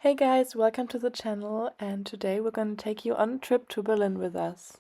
Hey guys, welcome to the channel, and today we're going to take you on a trip to Berlin with us.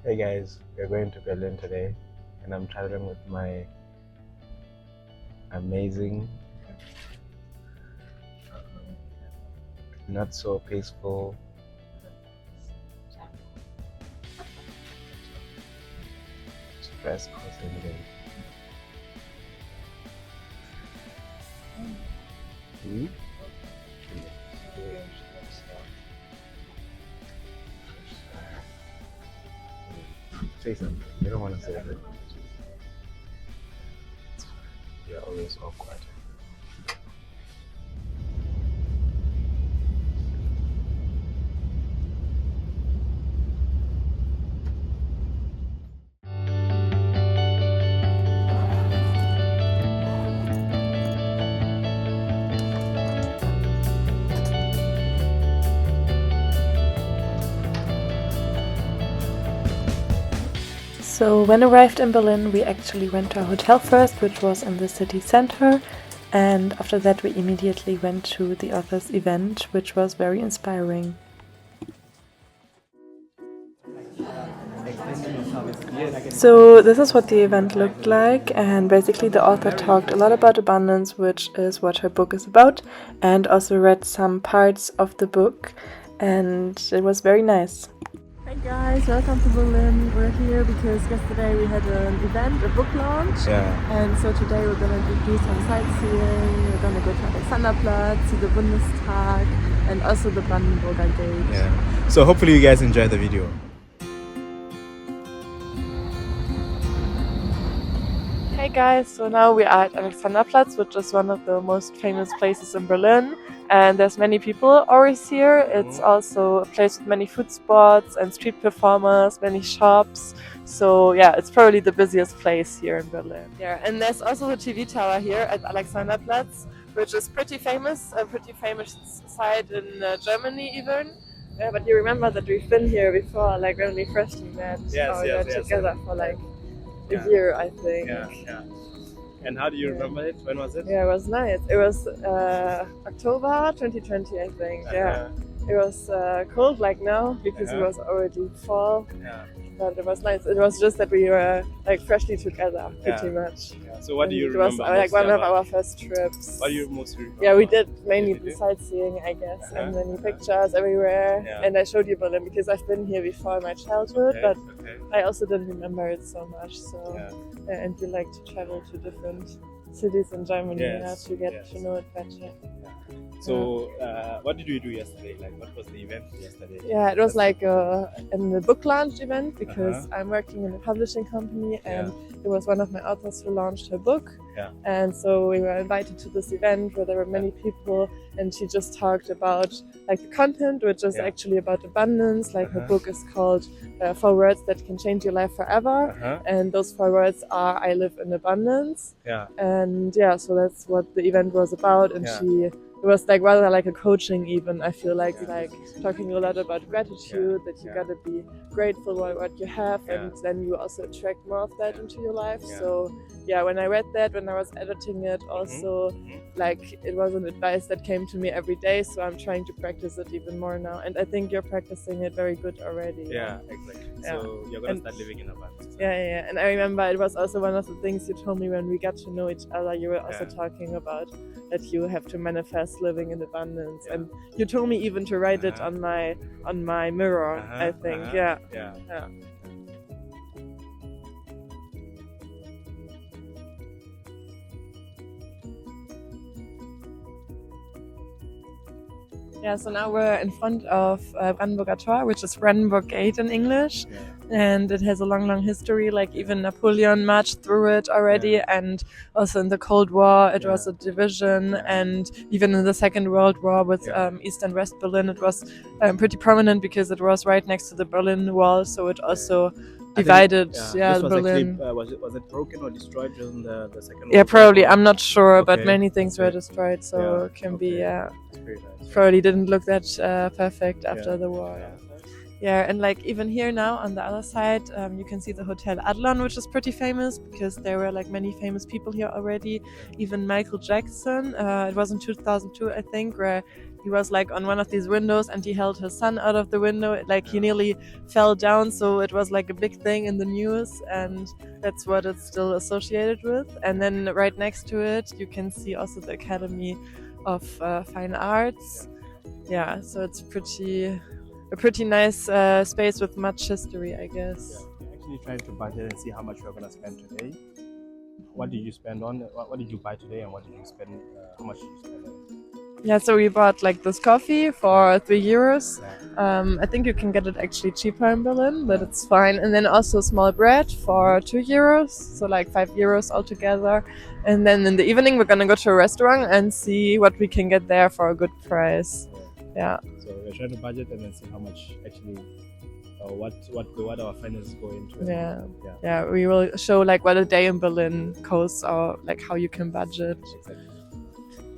Hey guys, we're going to Berlin today and I'm traveling with my amazing, not so peaceful stress causing day. Say something. You don't want to say it. You're always awkward. So when arrived in Berlin, we actually went to a hotel first, which was in the city center, and after that we immediately went to the author's event, which was very inspiring. So this is what the event looked like, and basically the author talked a lot about abundance, which is what her book is about, and also read some parts of the book, and it was very nice. Hey guys, welcome to Berlin. We're here because yesterday we had an event, a book launch, and so today we're gonna do some sightseeing. We're gonna go to Alexanderplatz, see the Bundestag, and also the Brandenburger Gate. Yeah. So hopefully you guys enjoy the video. Hey guys, so now we are at Alexanderplatz, which is one of the most famous places in Berlin, and there's many people always here. It's also a place with many food spots and street performers, many shops. So yeah, it's probably the busiest place here in Berlin. Yeah, and there's also the TV tower here at Alexanderplatz, which is pretty famous, a pretty famous site in Germany even. But you remember that we've been here before, like when we freshly met, together for like a year, I think. Yeah. And how do you remember it? When was it? Yeah, it was nice. It was October 2020, I think. Yeah. It was cold like now because it was already fall. Yeah. But it was nice. It was just that we were like freshly together, pretty much. Yeah. So what do you It remember? was like one of our first trips. What do you most remember? Yeah, we did mainly the sightseeing, I guess, and many pictures everywhere. Yeah. And I showed you Berlin because I've been here before in my childhood, but I also didn't remember it so much. So, and we like to travel to different cities in Germany to get to know it better. So, what did you do yesterday? Like, what was the event yesterday? Yeah, it was like in the book launch event because I'm working in a publishing company and it was one of my authors who launched her book. Yeah. And so we were invited to this event where there were many people, and she just talked about like the content, which is actually about abundance. Like her book is called 4 Words That Can Change Your Life Forever. And those 4 words are I live in abundance. Yeah. And yeah, so that's what the event was about. And it was like rather like a coaching even, I feel like talking a lot about gratitude, that you gotta be grateful for what you have, and then you also attract more of that into your life. So yeah, when I read that, when I was editing it, also like it was an advice that came to me every day, so I'm trying to practice it even more now, and I think you're practicing it very good already. Yeah, exactly. So you're gonna start living in abundance. Yeah, and I remember it was also one of the things you told me when we got to know each other. You were also talking about that you have to manifest living in abundance, and you told me even to write it on my mirror. I think. Yeah. Yeah, so now we're in front of Brandenburger Tor, which is Brandenburg Gate in English. Yeah. And it has a long, long history. Like even Napoleon marched through it already, Yeah. and also in the Cold War, it Yeah. was a division, Yeah. and even in the Second World War with Yeah. East and West Berlin, it was pretty prominent because it was right next to the Berlin Wall, so it also divided. This was Berlin. actually was it broken or destroyed during the Second Yeah, World probably. War? I'm not sure, but Okay, many things were okay. destroyed, so Yeah, it can okay. be. That's very nice. Probably didn't look that perfect after Yeah, the war. yeah. Yeah, and like even here now on the other side, you can see the Hotel Adlon, which is pretty famous because there were like many famous people here already. Even Michael Jackson. It was in 2002, I think, where he was like on one of these windows and he held his son out of the window. Like he nearly fell down, so it was like a big thing in the news, and that's what it's still associated with. And then right next to it, you can see also the Academy of Fine Arts. Yeah, so it's a pretty nice space with much history, I guess. We're actually trying to budget and see how much we're gonna spend today. What did you spend on? What did you buy today, and what did you spend? How much did you spend on it? Yeah, so we bought like this coffee for €3. Yeah. I think you can get it actually cheaper in Berlin, but it's fine. And then also small bread for €2, so like €5 altogether. And then in the evening, we're gonna go to a restaurant and see what we can get there for a good price. Yeah. So we're trying to budget and then see how much actually, what our finances go into. Yeah. Yeah. Yeah, we will show like what a day in Berlin costs or like how you can budget. Exactly.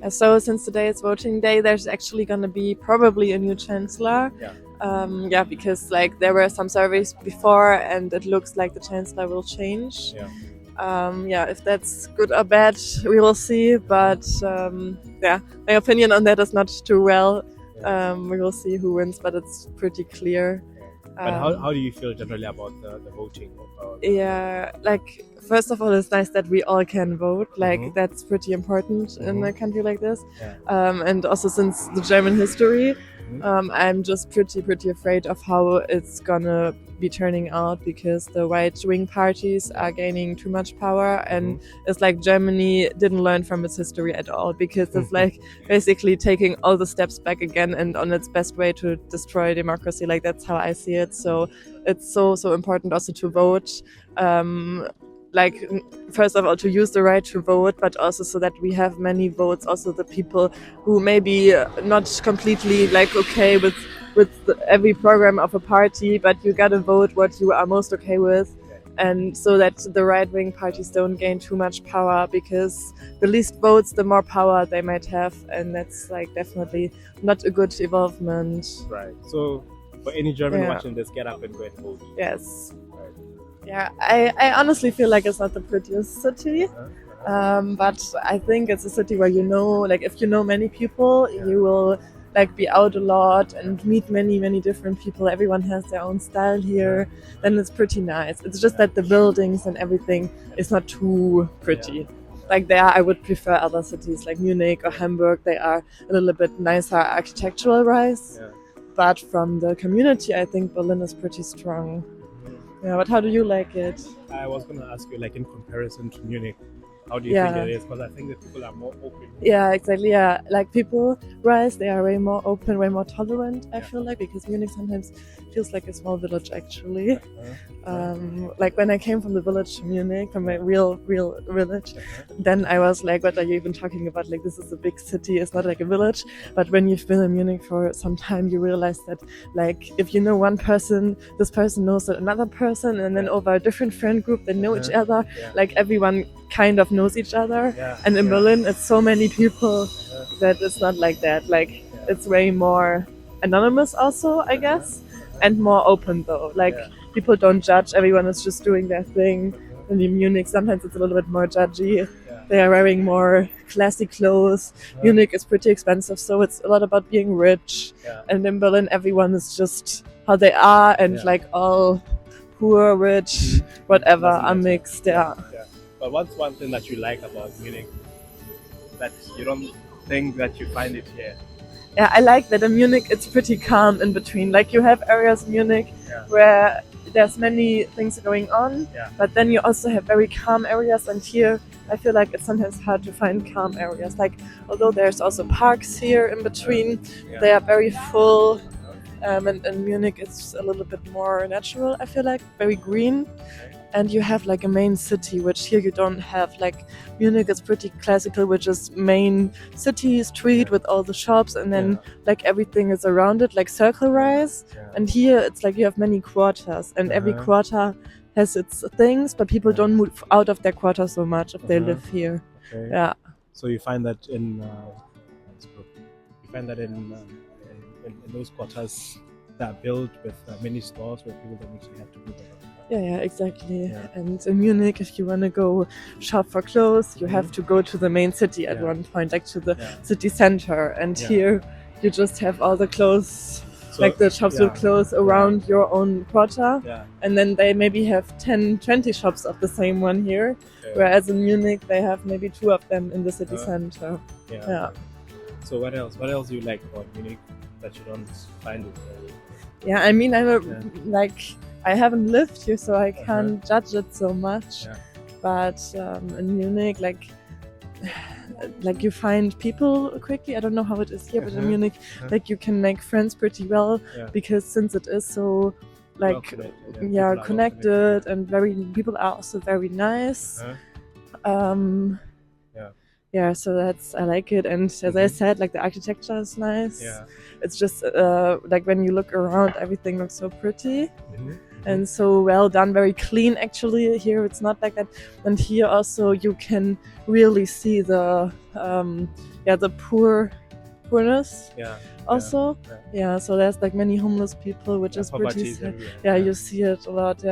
So since today is voting day, there's actually going to be probably a new chancellor. Yeah. Because like there were some surveys before, and it looks like the chancellor will change. Yeah. If that's good or bad, we will see. But my opinion on that is not too well. We will see who wins, but it's pretty clear. But how do you feel generally about the voting? Yeah, like first of all, it's nice that we all can vote. Like that's pretty important in a country like this. Yeah. And also since the German history, I'm just pretty afraid of how it's gonna be turning out because the right-wing parties are gaining too much power, and it's like Germany didn't learn from its history at all because it's like basically taking all the steps back again and on its best way to destroy democracy. Like that's how I see it. So it's so important also to vote. Like first of all to use the right to vote, but also so that we have many votes, also the people who maybe not completely like okay with every program of a party, but you gotta vote what you are most okay with, and so that the right-wing parties don't gain too much power, because the least votes the more power they might have, and that's like definitely not a good development. Right. So for any German watching this, get up and go and vote. Yes. Yeah, I honestly feel like it's not the prettiest city, but I think it's a city where like if you know many people, you will like be out a lot and meet many different people. Everyone has their own style here, then it's pretty nice. It's just that the buildings and everything is not too pretty. Like there, I would prefer other cities like Munich or Hamburg. They are a little bit nicer architectural-wise, but from the community, I think Berlin is pretty strong. Yeah, but how do you like it? I was going to ask you, like in comparison to Munich, how do you think it is? Because I think that people are more open. Yeah, exactly. Yeah, like people, they are way more open, way more tolerant. I feel like, because Munich sometimes feels like a small village actually. Like when I came from the village to Munich, from my real village, then I was like, what are you even talking about? Like this is a big city, it's not like a village. But when you've been in Munich for some time, you realize that like if you know one person, this person knows another person, and then over a different friend group they know each other. Like everyone kind of knows each other. And in Berlin it's so many people that it's not like that. Like it's way more anonymous also, I guess, and more open though. Like people don't judge, everyone is just doing their thing. And in Munich sometimes it's a little bit more judgy. They are wearing more classy clothes. Munich is pretty expensive, so it's a lot about being rich. And in Berlin everyone is just how they are, and like all poor, rich, whatever are mixed. But what's one thing that you like about Munich that you don't think that you find it here? Yeah, I like that in Munich it's pretty calm in between. Like you have areas in Munich where there's many things going on, Yeah. but then you also have very calm areas, and here I feel like it's sometimes hard to find calm areas. Like, although there's also parks here in between, Yeah. they are very full. And in Munich, it's a little bit more natural, I feel like, very green. And you have like a main city, which here you don't have. Like, Munich is pretty classical, which is main city street with all the shops, and then like everything is around it, like circle rise. Yeah. And here it's like you have many quarters, and every quarter has its things, but people don't move out of their quarter so much if they live here. Okay. Yeah. So you find that in those quarters that are built with many stores where people don't actually have to move around. Yeah, exactly. Yeah. And in Munich, if you want to go shop for clothes, you have to go to the main city at one point, like to the city center. And here, you just have all the clothes, like the shops will close around your own quarter. Yeah. And then they maybe have 10, 20 shops of the same one here. Okay. Whereas in Munich, they have maybe 2 of them in the city center. Yeah. So what else? What else do you like about Munich that you don't find it? Yeah, I mean, I haven't lived here, so I can't judge it so much. Yeah. But in Munich, like you find people quickly. I don't know how it is here, but in Munich, like you can make friends pretty well because since it is so like connected and people are also very nice. So I like it, and as I said, like the architecture is nice. Yeah. It's just like when you look around, everything looks so pretty. And so well done, very clean actually. Here it's not like that, and here also you can really see the poorness. Also, so there's like many homeless people, which is pretty sad. You see it a lot.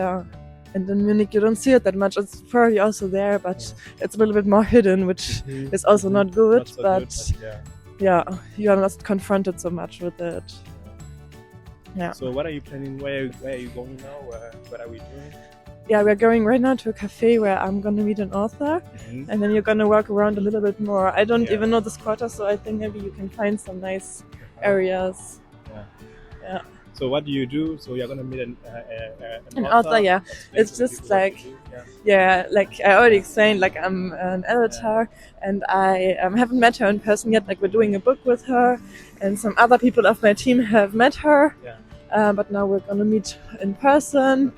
And in Munich you don't see it that much. It's probably also there, but it's a little bit more hidden, which is also not good. Not so good, you are not confronted so much with it. Yeah. So what are you planning? Where are you going now? What are we doing? Yeah, we're going right now to a cafe where I'm going to meet an author, and then you're going to walk around a little bit more. I don't even know this quarter, so I think maybe you can find some nice areas. Yeah. So what do you do? So you're going to meet an author? Yeah. It's just like, like I already explained, like I'm an editor, and I haven't met her in person yet. Like we're doing a book with her, and some other people of my team have met her. But now we're going to meet in person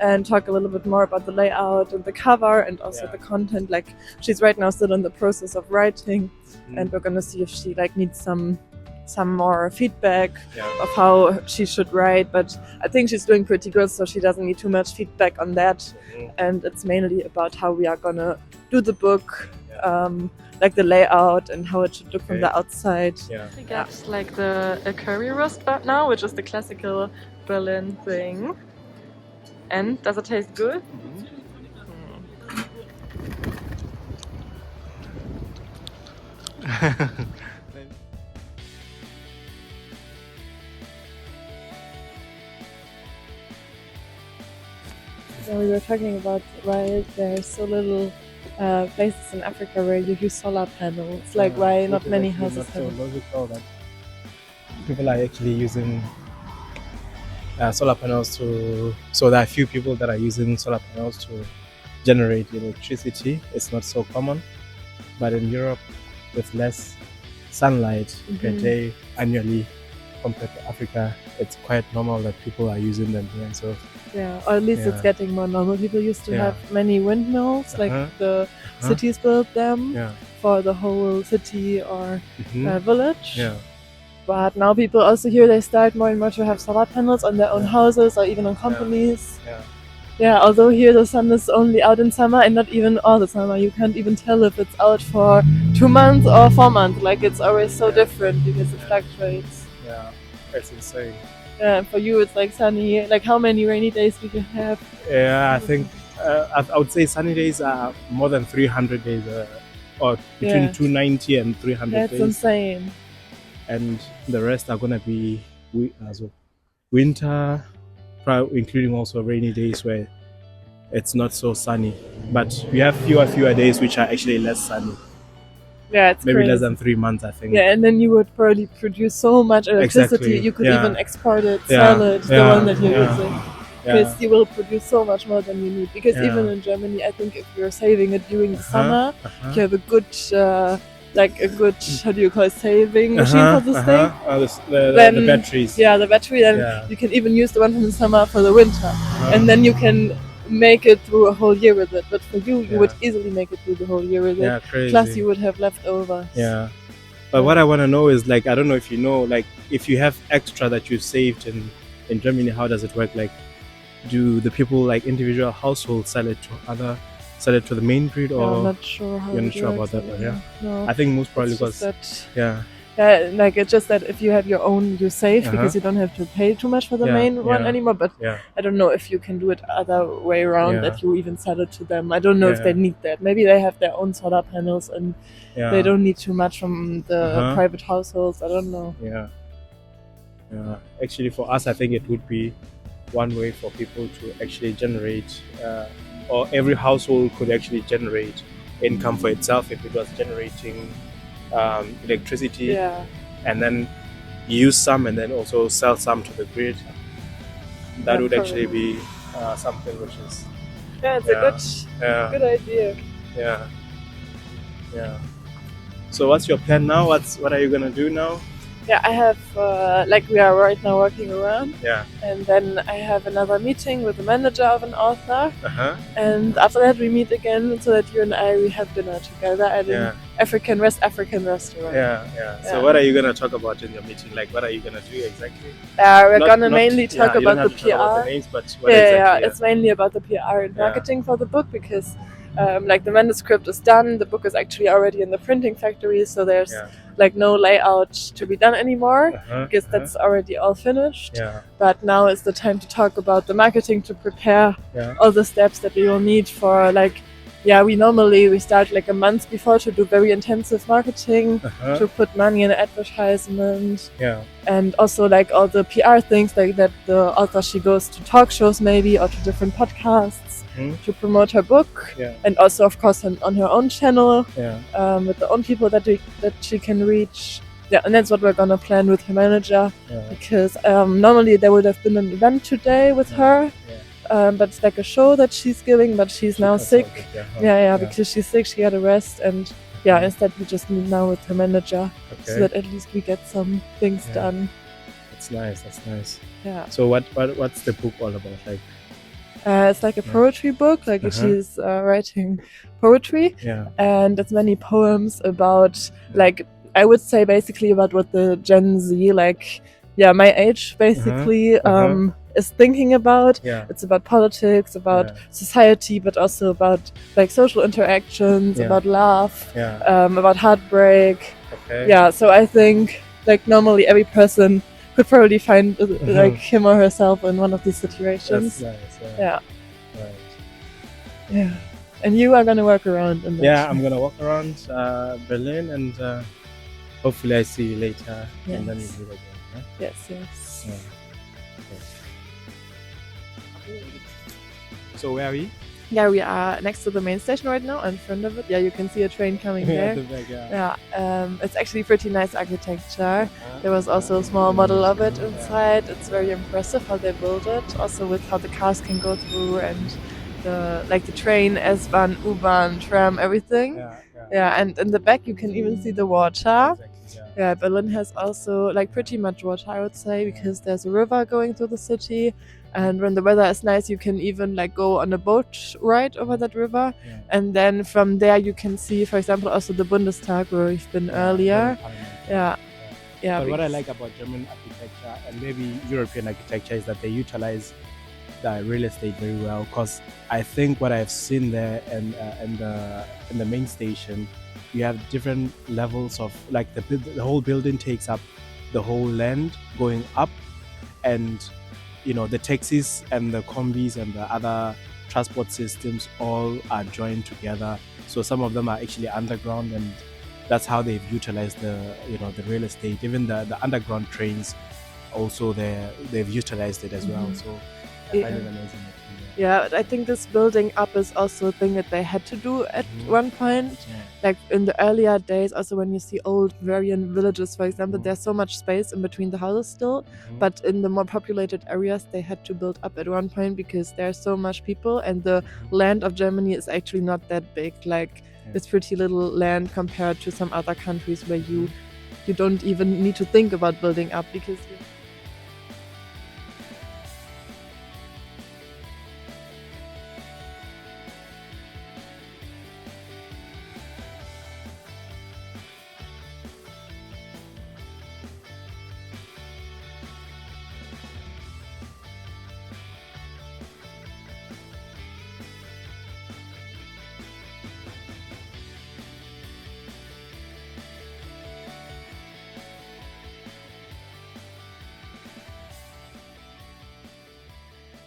and talk a little bit more about the layout and the cover and also the content. Like she's right now still in the process of writing, and we're going to see if she like needs some more feedback of how she should write. But I think she's doing pretty good, so she doesn't need too much feedback on that. And it's mainly about how we are going to do the book. Like the layout and how it should look from the outside. We got like a currywurst now, which is the classical Berlin thing. And does it taste good? So we were talking about why there's so little places in Africa where you use solar panels. Like why not many houses have. It's so logical that people are actually using solar panels so there are a few people that are using solar panels to generate electricity. It's not so common, but in Europe with less sunlight per day annually compared to Africa, it's quite normal that people are using them here. So or at least it's getting more normal. People used to have many windmills, like the cities built them for the whole city or village. But now people also here, they start more and more to have solar panels on their own houses or even on companies. Although here the sun is only out in summer and not even all the summer. You can't even tell if it's out for 2 months or 4 months. Like it's always so different because it fluctuates. Yeah, that's insane. Yeah, and for you it's like sunny. Like how many rainy days do you have? Yeah, I think I would say sunny days are more than 300 days, or between 290 and 300 days. That's insane. And the rest are gonna be winter, including also rainy days where it's not so sunny. But we have fewer days which are actually less sunny. Yeah, it's maybe crazy. Less than 3 months, I think. Yeah, and then you would probably produce so much electricity. Exactly. You could even export it, sell it, the one that you're using. because Yeah. you will produce so much more than you need. Because even Yeah. in Germany, I think if you're saving it during the Uh-huh. summer, Uh-huh. you have a good like a good how do you call it, saving machine for this thing. The Then batteries. yeah, the battery. Then Yeah. you can even use the one from the summer for the winter, Uh-huh. and then you can make it through a whole year with it. But for you, you would Yeah. easily make it through the whole year with Yeah, it. crazy. Plus, you would have leftovers. Yeah. But what I want to know is, like, I don't know if you know, like, if you have extra that you've saved in Germany, how does it work? Like, do the people, like individual households, sell it to the main breed, Yeah, or I'm not sure how you're it not sure works about that? But yeah, No, I think most probably it's just because that. yeah, Like it's just that if you have your own, you save Uh-huh. because you don't have to pay too much for the Yeah, main one yeah. anymore. But yeah, I don't know if you can do it other way around, Yeah. that you even sell it to them. I don't know if Yeah. they need that. Maybe they have their own solar panels and yeah, they don't need too much from the Uh-huh. private households. I don't know. yeah, yeah. Actually, for us, I think it would be one way for people to actually generate, or every household could actually generate income for itself if it was generating electricity, Yeah, and then use some and then also sell some to the grid. That Yeah, would actually probably. be something which is yeah, it's yeah, a good idea. yeah, yeah. So what's your plan now? What are you gonna do now? Yeah, I have like we are right now working around, Yeah. and then I have another meeting with the manager of an author. Uh-huh. And after that, we meet again so that you and I we have dinner together at Yeah. an West African restaurant. Yeah. So Yeah. what are you gonna talk about in your meeting? Like, what are you gonna do exactly? We're Not- gonna not- mainly talk you don't about have the to talk about the PR. names, but what Yeah, exactly? it's mainly about the PR and Yeah. marketing for the book because, like, the manuscript is done. The book is actually already in the printing factory, so there's Yeah. like no layout to be done anymore Uh-huh. because that's already all finished. Yeah. But now is the time to talk about the marketing, to prepare Yeah. all the steps that we will need for, like, yeah, we start like a month before to do very intensive marketing, Uh-huh. to put money in advertisement, Yeah. and also like all the PR things, like that the author, she goes to talk shows maybe or to different podcasts Mhm. to promote her book, Yeah. and also of course on her own channel Yeah. with the own people that she can reach. Yeah, and that's what we're gonna plan with her manager, Yeah. because normally there would have been an event today with her, but it's like a show that she's giving, but she's now sick. Yeah, because she's sick, she had a rest, and yeah, instead we just meet now with her manager, so Okay. that at least we get some things Yeah. done. That's nice. That's nice. Yeah, So what's the book all about? Like, it's like a poetry book. Like Uh-huh. she's writing poetry, yeah. and it's many poems about, like, I would say basically about what the Gen Z, like, yeah, my age basically is thinking about. Yeah. It's about politics, about Yeah. society, but also about like social interactions, Yeah. about love, Yeah. about heartbreak. Okay. Yeah, so I think like normally every person could probably find like him or herself in one of these situations. That's nice. Yeah. Right. Yeah. And you are gonna work around in that. Yeah, I'm gonna walk around Berlin, and hopefully I see you later, and then we Yes. meet again. Yes. Yeah? So where are we? Yeah, we are next to the main station right now, in front of it. Yeah, you can see a train coming At there. the back, yeah. Yeah, it's actually pretty nice architecture. There was also a small model of it inside. It's very impressive how they built it, also with how the cars can go through, and the train, S-Bahn, U-Bahn, tram, everything. Yeah, and in the back you can even see the water. Exactly, Yeah, Berlin has also like pretty much water, I would say, because there's a river going through the city, and when the weather is nice, you can even like go on a boat ride over that river, Yeah. and then from there you can see, for example, also the Bundestag where we've been earlier. Yeah, yeah. But what I because- like about German architecture and maybe European architecture is that they utilize the real estate very well. Because I think what I've seen there and in the main station, you have different levels of, like, the whole building takes up the whole land going up, and the taxis and the combis and the other transport systems all are joined together. So some of them are actually underground, and that's how they've utilized the real estate. Even the underground trains also they've utilized it as well. So I find it amazing. Yeah, I think this building up is also a thing that they had to do at one point. Yeah. Like in the earlier days, also when you see old Bavarian villages, for example, Mhm. there's so much space in between the houses still. Mhm. But in the more populated areas, they had to build up at one point because there's so much people, and the land of Germany is actually not that big. Like it's pretty little land compared to some other countries where you don't even need to think about building up because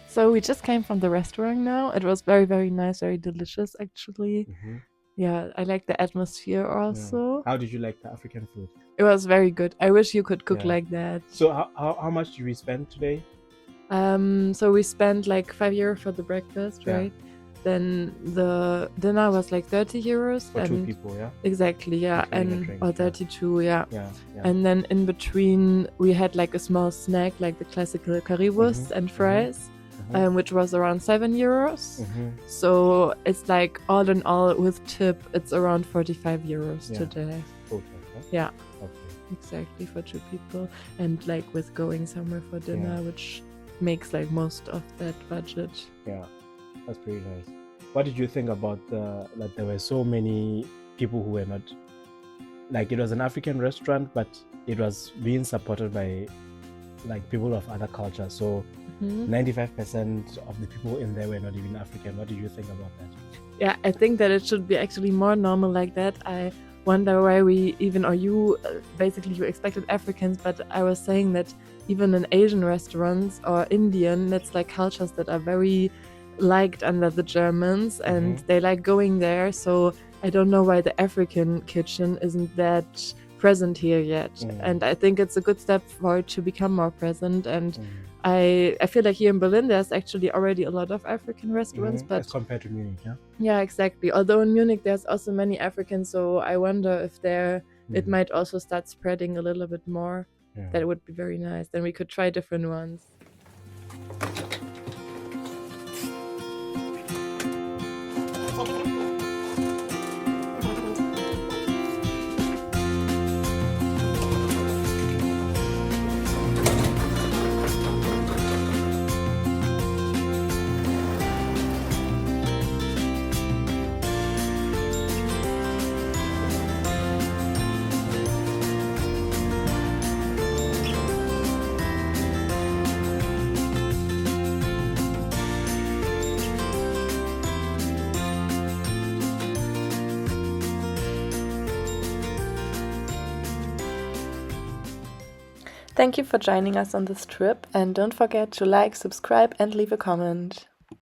So we just came from the restaurant now. It was very, very nice, very delicious actually. Yeah, I like the atmosphere also. How did you like the African food? It was very good. I wish you could cook Yeah. like that. So how much did we spend today? So we spent like €5 for the breakfast, Yeah. right? Then the dinner was like €30 For 2 people, yeah? Exactly, yeah, Including a and drink, or yeah. 32, yeah. Yeah. And then in between we had like a small snack, like the classical currywurst and fries, which was around €7. So it's like all in all with tip, it's around €45 today. Total, Yeah, Okay. exactly, for 2 people, and like with going somewhere for dinner, which makes like most of that budget. Yeah, that's pretty nice. What did you think about that there were so many people who were not, like, it was an African restaurant, but it was being supported by like people of other cultures. So 95% of the people in there were not even African. What did you think about that? Yeah, I think that it should be actually more normal like that. I wonder why we even, or you, basically you expected Africans, but I was saying that even in Asian restaurants or Indian, that's like cultures that are very liked under the Germans and they like going there. So I don't know why the African kitchen isn't that present here yet. And I think it's a good step for it to become more present. And I feel like here in Berlin, there's actually already a lot of African restaurants, but as compared to Munich, yeah? yeah, exactly. Although in Munich, there's also many Africans, so I wonder if there it might also start spreading a little bit more. Yeah. That would be very nice. Then we could try different ones. Thank you for joining us on this trip, and don't forget to like, subscribe, and leave a comment.